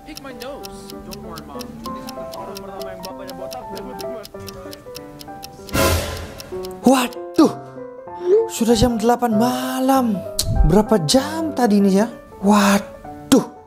Pick my nose. Don't worry, Mom. Orang pertama yang bapaknya botak Waduh, sudah jam 8 malam. Berapa jam tadi nih ya? Waduh.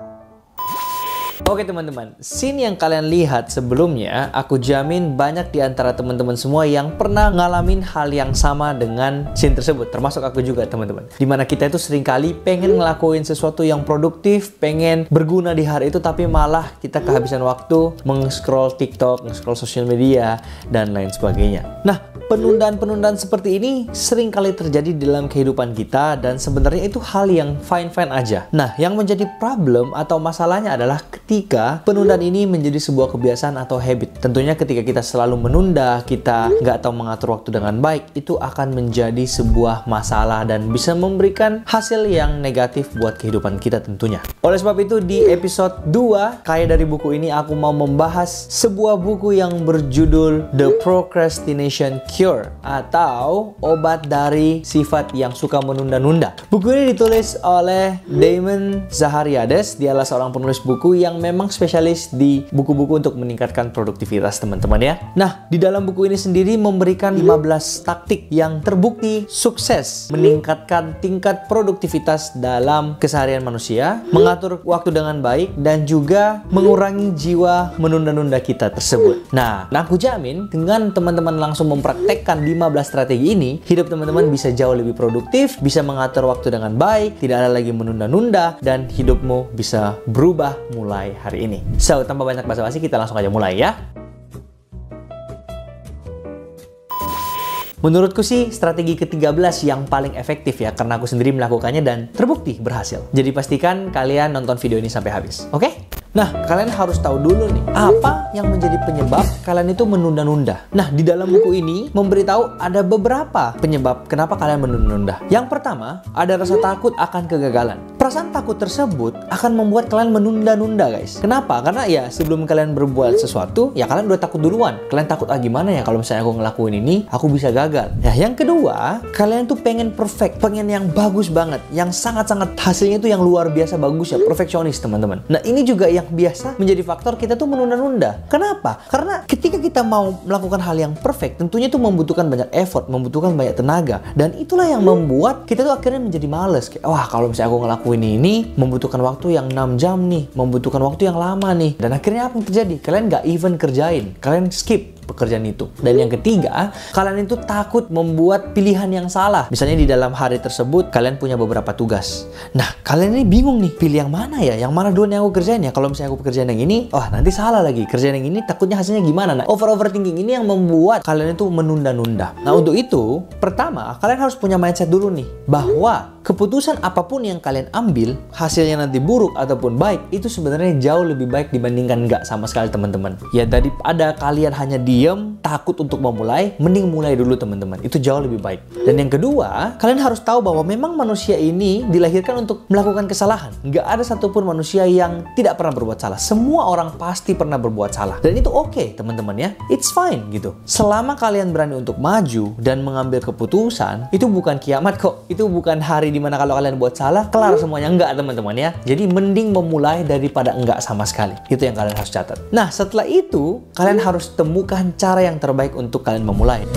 Oke teman-teman, scene yang kalian lihat sebelumnya, aku jamin banyak di antara teman-teman semua yang pernah ngalamin hal yang sama dengan scene tersebut, termasuk aku juga teman-teman. Dimana kita itu seringkali pengen ngelakuin sesuatu yang produktif, pengen berguna di hari itu, tapi malah kita kehabisan waktu meng-scroll TikTok, nge-scroll sosial media, dan lain sebagainya. Nah, penundaan-penundaan seperti ini sering kali terjadi dalam kehidupan kita, dan sebenarnya itu hal yang fine-fine aja. Nah, yang menjadi problem atau masalahnya adalah ketika penundaan ini menjadi sebuah kebiasaan atau habit. Tentunya ketika kita selalu menunda, kita nggak tahu mengatur waktu dengan baik, itu akan menjadi sebuah masalah dan bisa memberikan hasil yang negatif buat kehidupan kita tentunya. Oleh sebab itu di episode 2 Kaya Dari Buku ini aku mau membahas sebuah buku yang berjudul The Procrastination Cure atau Obat Dari Sifat Yang Suka Menunda-Nunda. Buku ini ditulis oleh Damon Zahariades. Dialah seorang penulis buku yang memang spesialis di buku-buku untuk meningkatkan produktivitas teman-teman ya. Nah, di dalam buku ini sendiri memberikan 15 taktik yang terbukti sukses meningkatkan tingkat produktivitas dalam keseharian manusia, mengatur waktu dengan baik, dan juga mengurangi jiwa menunda-nunda kita tersebut. Nah, aku jamin dengan teman-teman langsung mempraktekkan 15 strategi ini, hidup teman-teman bisa jauh lebih produktif, bisa mengatur waktu dengan baik, tidak ada lagi menunda-nunda, dan hidupmu bisa berubah mulai hari ini. So, tanpa banyak basa-basi, kita langsung aja mulai ya. Menurutku sih strategi ke-13 yang paling efektif ya, karena aku sendiri melakukannya dan terbukti berhasil. Jadi pastikan kalian nonton video ini sampai habis, oke? Nah, kalian harus tahu dulu nih, apa yang menjadi penyebab kalian itu menunda-nunda. Nah, di dalam buku ini memberitahu ada beberapa penyebab kenapa kalian menunda-nunda. Yang pertama, ada rasa takut akan kegagalan. Perasaan takut tersebut akan membuat kalian menunda-nunda, guys. Kenapa? Karena ya sebelum kalian berbuat sesuatu, ya kalian udah takut duluan. Kalian takut, gimana ya kalau misalnya aku ngelakuin ini, aku bisa gagal. Ya, yang kedua, kalian tuh pengen perfect, pengen yang bagus banget, yang sangat-sangat hasilnya tuh yang luar biasa bagus ya, perfeksionis teman-teman. Nah, ini juga yang biasa menjadi faktor kita tuh menunda-nunda. Kenapa? Karena ketika kita mau melakukan hal yang perfect, tentunya itu membutuhkan banyak effort, membutuhkan banyak tenaga, dan itulah yang membuat kita tuh akhirnya menjadi males. Kayak, wah, kalau misalnya aku ngelakuin ini membutuhkan waktu yang 6 jam nih, membutuhkan waktu yang lama nih, dan akhirnya apa yang terjadi? Kalian nggak even kerjain, kalian skip pekerjaan itu. Dan yang ketiga, kalian itu takut membuat pilihan yang salah. Misalnya di dalam hari tersebut kalian punya beberapa tugas. Nah, kalian ini bingung nih, pilih yang mana ya? Yang mana duluan yang aku kerjain ya? Kalau misalnya aku kerjain yang ini, nanti salah lagi. Kerjain yang ini takutnya hasilnya gimana? Nah, overthinking ini yang membuat kalian itu menunda-nunda. Nah, untuk itu, pertama, kalian harus punya mindset dulu nih, bahwa keputusan apapun yang kalian ambil, hasilnya nanti buruk ataupun baik, itu sebenarnya jauh lebih baik dibandingkan nggak sama sekali teman-teman. Ya, daripada kalian hanya diam, takut untuk memulai, mending mulai dulu teman-teman. Itu jauh lebih baik. Dan yang kedua, kalian harus tahu bahwa memang manusia ini dilahirkan untuk melakukan kesalahan. Nggak ada satupun manusia yang tidak pernah berbuat salah. Semua orang pasti pernah berbuat salah. Dan itu oke, teman-teman ya. It's fine gitu. Selama kalian berani untuk maju dan mengambil keputusan, itu bukan kiamat kok. Itu bukan hari dimana kalau kalian buat salah, kelar semuanya. Enggak, teman-teman ya. Jadi mending memulai daripada enggak sama sekali. Itu yang kalian harus catat. Nah, setelah itu, kalian harus temukan cara yang terbaik untuk kalian memulai.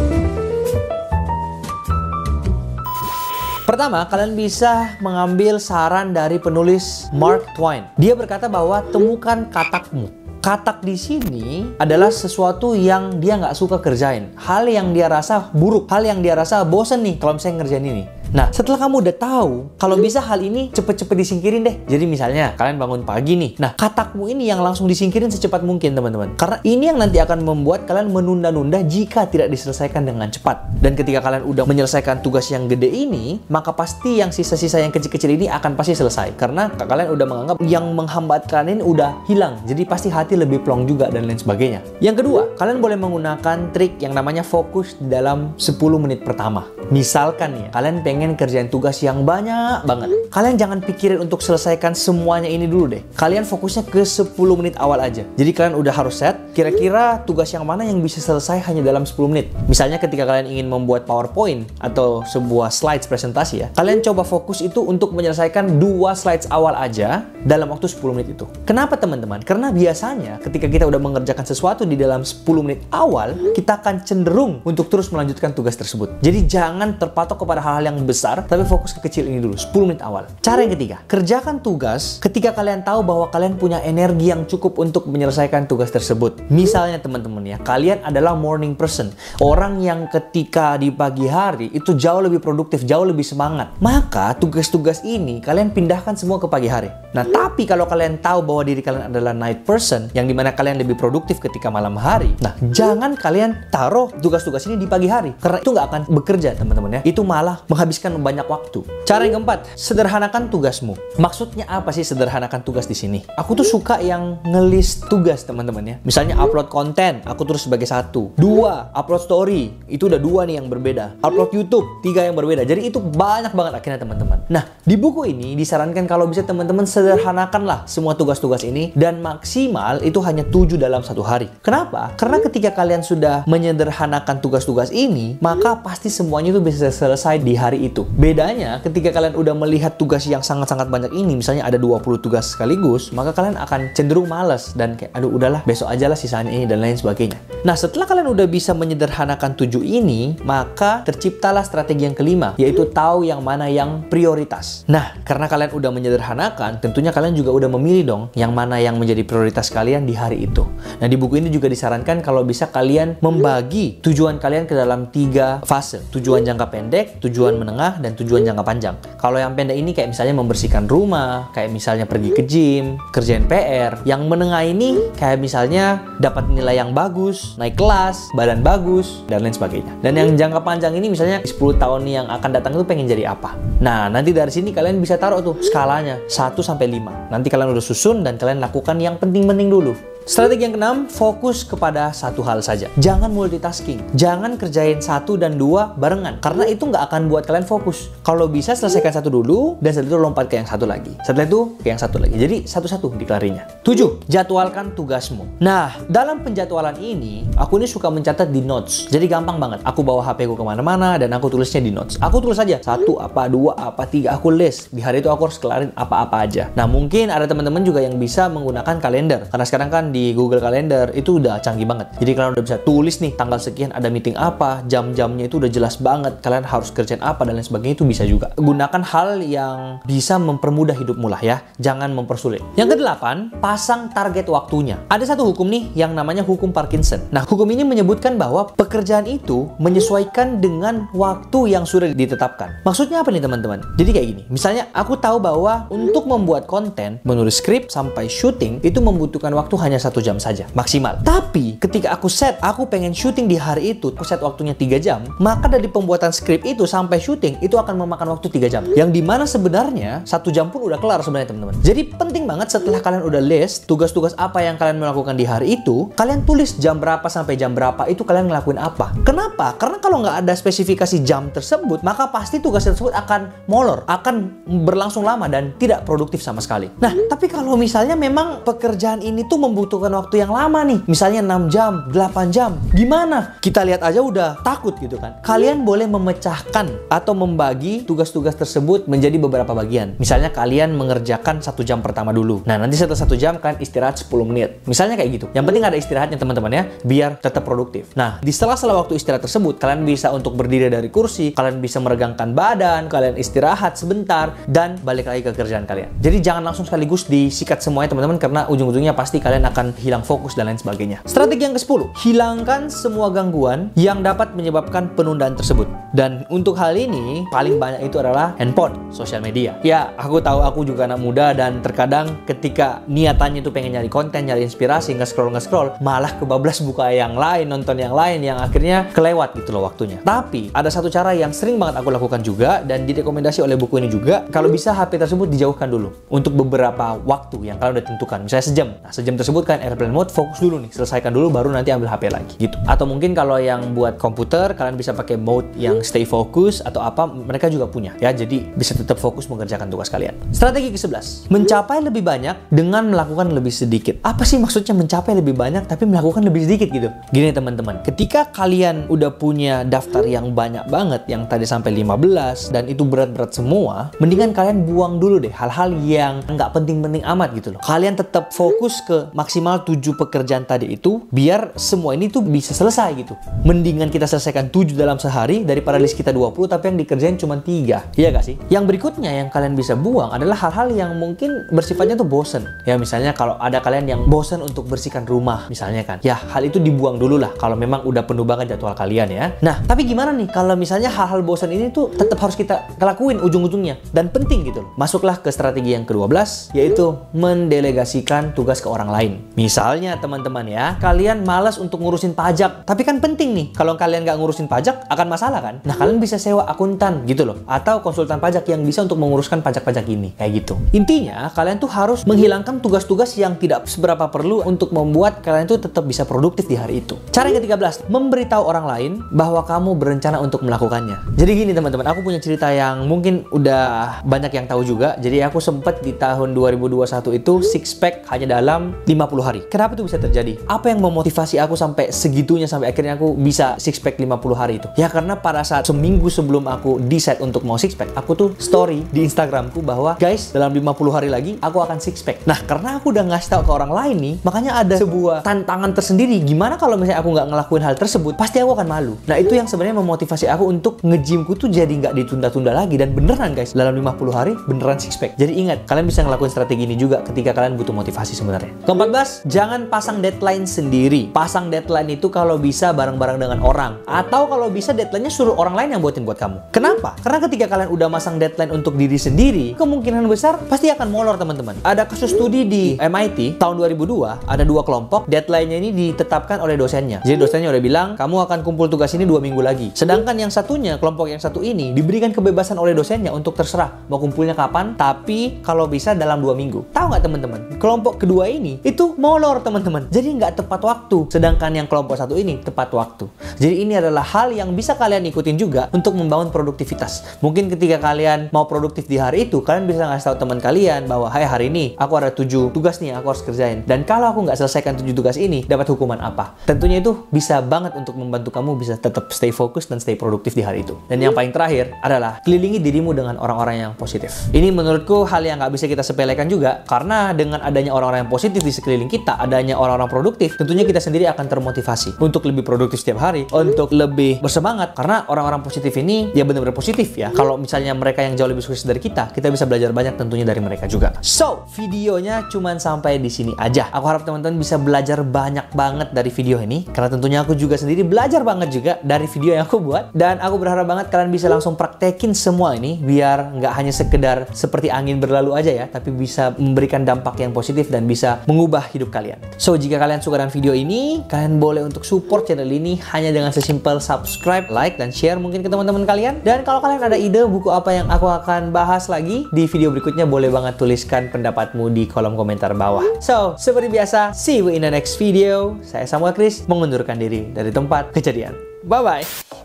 Pertama, kalian bisa mengambil saran dari penulis Mark Twain. Dia berkata bahwa temukan katakmu. Katak di sini adalah sesuatu yang dia nggak suka kerjain. Hal yang dia rasa buruk, hal yang dia rasa bosen nih kalau misalnya ngerjain ini. Nah, setelah kamu udah tahu, kalau bisa hal ini cepet-cepet disingkirin deh. Jadi misalnya, kalian bangun pagi nih. Nah, katakmu ini yang langsung disingkirin secepat mungkin, teman-teman. Karena ini yang nanti akan membuat kalian menunda-nunda jika tidak diselesaikan dengan cepat. Dan ketika kalian udah menyelesaikan tugas yang gede ini, maka pasti yang sisa-sisa yang kecil-kecil ini akan pasti selesai. Karena kalian udah menganggap yang menghambat kalian ini udah hilang. Jadi pasti hati lebih plong juga dan lain sebagainya. Yang kedua, kalian boleh menggunakan trik yang namanya fokus dalam 10 menit pertama. Misalkan ya, kalian pengen kerjain tugas yang banyak banget. Kalian jangan pikirin untuk selesaikan semuanya ini dulu deh. Kalian fokusnya ke 10 menit awal aja. Jadi kalian udah harus set kira-kira tugas yang mana yang bisa selesai hanya dalam 10 menit. Misalnya ketika kalian ingin membuat PowerPoint atau sebuah slides presentasi ya, kalian coba fokus itu untuk menyelesaikan 2 slides awal aja dalam waktu 10 menit itu. Kenapa teman-teman? Karena biasanya ketika kita udah mengerjakan sesuatu di dalam 10 menit awal, kita akan cenderung untuk terus melanjutkan tugas tersebut. Jadi jangan terpatok kepada hal-hal yang besar, tapi fokus ke kecil ini dulu, 10 menit awal. Cara yang ketiga, kerjakan tugas ketika kalian tahu bahwa kalian punya energi yang cukup untuk menyelesaikan tugas tersebut. Misalnya teman-teman ya, kalian adalah morning person, orang yang ketika di pagi hari itu jauh lebih produktif, jauh lebih semangat. Maka tugas-tugas ini kalian pindahkan semua ke pagi hari. Nah, tapi kalau kalian tahu bahwa diri kalian adalah night person, yang dimana kalian lebih produktif ketika malam hari, nah jangan kalian taruh tugas-tugas ini di pagi hari, karena itu nggak akan bekerja teman-teman ya. Itu malah menghabiskan banyak waktu. Cara yang keempat, sederhanakan tugasmu. Maksudnya apa sih sederhanakan tugas di sini? Aku tuh suka yang ngelis tugas teman-teman ya. Misalnya upload konten, aku tulis sebagai 1. 2, upload story, itu udah 2 nih yang berbeda. Upload YouTube, 3 yang berbeda. Jadi itu banyak banget akhirnya teman-teman. Nah, di buku ini disarankan kalau bisa teman-teman sederhanakanlah semua tugas-tugas ini dan maksimal itu hanya 7 dalam 1 hari. Kenapa? Karena ketika kalian sudah menyederhanakan tugas-tugas ini, maka pasti semuanya itu bisa selesai di hari itu. Bedanya ketika kalian udah melihat tugas yang sangat-sangat banyak ini, misalnya ada 20 tugas sekaligus, maka kalian akan cenderung malas dan kayak aduh udahlah besok aja lah sisanya ini dan lain sebagainya. Nah, setelah kalian udah bisa menyederhanakan 7 ini, maka terciptalah strategi yang kelima, yaitu tahu yang mana yang prioritas. Nah, karena kalian udah menyederhanakan, tentunya kalian juga udah memilih dong yang mana yang menjadi prioritas kalian di hari itu. Nah, di buku ini juga disarankan kalau bisa kalian membagi tujuan kalian ke dalam 3 fase. Tujuan jangka pendek, tujuan menengah, dan tujuan jangka panjang. Kalau yang pendek ini kayak misalnya membersihkan rumah, kayak misalnya pergi ke gym, kerjain PR. Yang menengah ini kayak misalnya dapat nilai yang bagus, naik kelas, badan bagus, dan lain sebagainya. Dan yang jangka panjang ini misalnya 10 tahun yang akan datang itu pengen jadi apa. Nah, nanti dari sini kalian bisa taruh tuh skalanya 1 sampai 5. Nanti kalian udah susun dan kalian lakukan yang penting-penting dulu. Strategi yang keenam, fokus kepada satu hal saja. Jangan multitasking. Jangan kerjain 1 dan 2 barengan. Karena itu nggak akan buat kalian fokus. Kalau bisa selesaikan 1 dulu, dan setelah itu lompat ke yang 1 lagi. Setelah itu ke yang 1 lagi. Jadi satu-satu dikelarinya. 7. Jadwalkan tugasmu. Nah, dalam penjadwalan ini, aku ini suka mencatat di notes. Jadi gampang banget. Aku bawa HP ku kemana-mana dan aku tulisnya di notes. Aku tulis aja 1 apa, 2 apa, 3. Aku list. Di hari itu aku harus kelarin apa-apa aja. Nah, mungkin ada teman-teman juga yang bisa menggunakan kalender. Karena sekarang kan di Google Calendar itu udah canggih banget. Jadi kalian udah bisa tulis nih tanggal sekian ada meeting apa, jam-jamnya itu udah jelas banget. Kalian harus kerjain apa dan lain sebagainya, itu bisa juga. Gunakan hal yang bisa mempermudah hidupmu lah ya. Jangan mempersulit. Yang kedelapan, pasang target waktunya. Ada satu hukum nih yang namanya hukum Parkinson. Nah, hukum ini menyebutkan bahwa pekerjaan itu menyesuaikan dengan waktu yang sudah ditetapkan. Maksudnya apa nih teman-teman? Jadi kayak gini. Misalnya aku tahu bahwa untuk membuat konten, menulis skrip sampai syuting itu membutuhkan waktu hanya 1 jam saja maksimal. Tapi ketika aku pengen syuting di hari itu, aku set waktunya 3 jam, maka dari pembuatan skrip itu sampai syuting itu akan memakan waktu 3 jam. Yang dimana sebenarnya 1 jam pun udah kelar sebenarnya teman-teman. Jadi penting banget setelah kalian udah list tugas-tugas apa yang kalian melakukan di hari itu, kalian tulis jam berapa sampai jam berapa itu kalian ngelakuin apa. Kenapa? Karena kalau nggak ada spesifikasi jam tersebut, maka pasti tugas tersebut akan molor, akan berlangsung lama dan tidak produktif sama sekali. Nah, tapi kalau misalnya memang pekerjaan ini tuh membutuhkan waktu yang lama nih, misalnya 6 jam, 8 jam, gimana? Kita lihat aja udah takut gitu kan. Kalian boleh memecahkan atau membagi tugas-tugas tersebut menjadi beberapa bagian. Misalnya kalian mengerjakan 1 jam pertama dulu. Nah, nanti setelah 1 jam kan istirahat 10 menit. Misalnya kayak gitu. Yang penting ada istirahatnya teman-teman ya, biar tetap produktif. Nah, di sela-sela waktu istirahat tersebut, kalian bisa untuk berdiri dari kursi, kalian bisa meregangkan badan, kalian istirahat sebentar, dan balik lagi ke kerjaan kalian. Jadi jangan langsung sekaligus disikat semuanya teman-teman, karena ujung-ujungnya pasti kalian akan hilang fokus dan lain sebagainya. Strategi yang ke-10, hilangkan semua gangguan yang dapat menyebabkan penundaan tersebut. Dan untuk hal ini, paling banyak itu adalah handphone, sosial media. Ya, aku tahu aku juga anak muda dan terkadang ketika niatannya itu pengen nyari konten, nyari inspirasi, nge-scroll, malah kebablas buka yang lain, nonton yang lain, yang akhirnya kelewat gitu loh waktunya. Tapi, ada satu cara yang sering banget aku lakukan juga, dan direkomendasi oleh buku ini juga, kalau bisa HP tersebut dijauhkan dulu untuk beberapa waktu yang kalian udah tentukan. Misalnya sejam. Nah, sejam tersebut kan airplane mode, fokus dulu nih, selesaikan dulu baru nanti ambil HP lagi gitu. Atau mungkin kalau yang buat komputer kalian bisa pakai mode yang stay fokus atau apa, mereka juga punya ya. Jadi bisa tetap fokus mengerjakan tugas kalian. Strategi ke-11, mencapai lebih banyak dengan melakukan lebih sedikit. Apa sih maksudnya mencapai lebih banyak tapi melakukan lebih sedikit gitu? Gini teman-teman, ketika kalian udah punya daftar yang banyak banget, yang tadi sampai 15 dan itu berat-berat semua, mendingan kalian buang dulu deh hal-hal yang nggak penting-penting amat gitu loh. Kalian tetap fokus ke maksimal 7 pekerjaan tadi itu, biar semua ini tuh bisa selesai gitu. Mendingan kita selesaikan 7 dalam sehari daripada list kita 20 tapi yang dikerjain cuma 3. Iya gak sih? Yang berikutnya yang kalian bisa buang adalah hal-hal yang mungkin bersifatnya tuh bosen. Ya misalnya kalau ada kalian yang bosen untuk bersihkan rumah misalnya kan. Ya hal itu dibuang dulu lah kalau memang udah penuh banget jadwal kalian ya. Nah, tapi gimana nih kalau misalnya hal-hal bosen ini tuh tetap harus kita lakuin ujung-ujungnya dan penting gitu loh. Masuklah ke strategi yang ke-12, yaitu mendelegasikan tugas ke orang lain. Misalnya teman-teman ya, kalian malas untuk ngurusin pajak, tapi kan penting nih. Kalau kalian nggak ngurusin pajak, akan masalah kan? Nah, kalian bisa sewa akuntan gitu loh, atau konsultan pajak yang bisa untuk menguruskan pajak-pajak ini, kayak gitu. Intinya, kalian tuh harus menghilangkan tugas-tugas yang tidak seberapa perlu untuk membuat kalian tuh tetap bisa produktif di hari itu. Cara yang ke-13, memberitahu orang lain bahwa kamu berencana untuk melakukannya. Jadi gini teman-teman, aku punya cerita yang mungkin udah banyak yang tahu juga. Jadi aku sempat di tahun 2021 itu six pack hanya dalam 50 hari. Kenapa itu bisa terjadi? Apa yang memotivasi aku sampai segitunya, sampai akhirnya aku bisa six pack 50 hari itu? Ya karena pada saat seminggu sebelum aku decide untuk mau six pack, aku tuh story di Instagramku bahwa guys, dalam 50 hari lagi aku akan six pack. Nah, karena aku udah ngasih tahu ke orang lain nih, makanya ada sebuah tantangan tersendiri. Gimana kalau misalnya aku nggak ngelakuin hal tersebut, pasti aku akan malu. Nah, itu yang sebenarnya memotivasi aku untuk nge-gymku tuh jadi nggak ditunda-tunda lagi. Dan beneran guys, dalam 50 hari beneran six pack. Jadi ingat, kalian bisa ngelakuin strategi ini juga ketika kalian butuh motivasi sebenarnya. Ke-14, jangan pasang deadline sendiri. Pasang deadline itu kalau bisa bareng-bareng dengan orang. Atau kalau bisa deadline-nya suruh orang lain yang buatin buat kamu. Kenapa? Karena ketika kalian udah masang deadline untuk diri sendiri, kemungkinan besar pasti akan molor teman-teman. Ada kasus studi di MIT tahun 2002, ada 2 kelompok, deadline-nya ini ditetapkan oleh dosennya. Jadi dosennya udah bilang, kamu akan kumpul tugas ini 2 minggu lagi. Sedangkan yang satunya, kelompok yang satu ini, diberikan kebebasan oleh dosennya untuk terserah mau kumpulnya kapan, tapi kalau bisa dalam 2 minggu. Tahu nggak teman-teman? Kelompok kedua ini, itu molor teman-teman. Jadi nggak tepat waktu. Sedangkan yang kelompok satu ini, tepat waktu. Jadi ini adalah hal yang bisa kalian ikutin juga untuk membangun produktivitas. Mungkin ketika kalian mau produktif di hari itu, kalian bisa ngasih tahu teman kalian bahwa, hai hari ini, aku ada 7 tugas nih, aku harus kerjain. Dan kalau aku nggak selesaikan 7 tugas ini, dapat hukuman apa? Tentunya itu bisa banget untuk membantu kamu bisa tetap stay fokus dan stay produktif di hari itu. Dan yang paling terakhir adalah kelilingi dirimu dengan orang-orang yang positif. Ini menurutku hal yang nggak bisa kita sepelekan juga, karena dengan adanya orang-orang yang positif di sekeliling kita, adanya orang-orang produktif, tentunya kita sendiri akan termotivasi untuk lebih produktif setiap hari, untuk lebih bersemangat, karena orang-orang positif ini ya benar-benar positif ya. Kalau misalnya mereka yang jauh lebih sukses dari kita bisa belajar banyak tentunya dari mereka juga. So, videonya cuman sampai di sini aja. Aku harap teman-teman bisa belajar banyak banget dari video ini, karena tentunya aku juga sendiri belajar banget juga dari video yang aku buat. Dan aku berharap banget kalian bisa langsung praktekin semua ini, biar nggak hanya sekedar seperti angin berlalu aja ya, tapi bisa memberikan dampak yang positif dan bisa mengubah hidup kalian. So, jika kalian suka dengan video ini, kalian boleh untuk support channel ini hanya dengan sesimpel subscribe, like, dan share mungkin ke teman-teman kalian. Dan kalau kalian ada ide buku apa yang aku akan bahas lagi di video berikutnya, boleh banget tuliskan pendapatmu di kolom komentar bawah. So, seperti biasa, see you in the next video. Saya Samuel Chris, mengundurkan diri dari tempat kejadian. Bye-bye!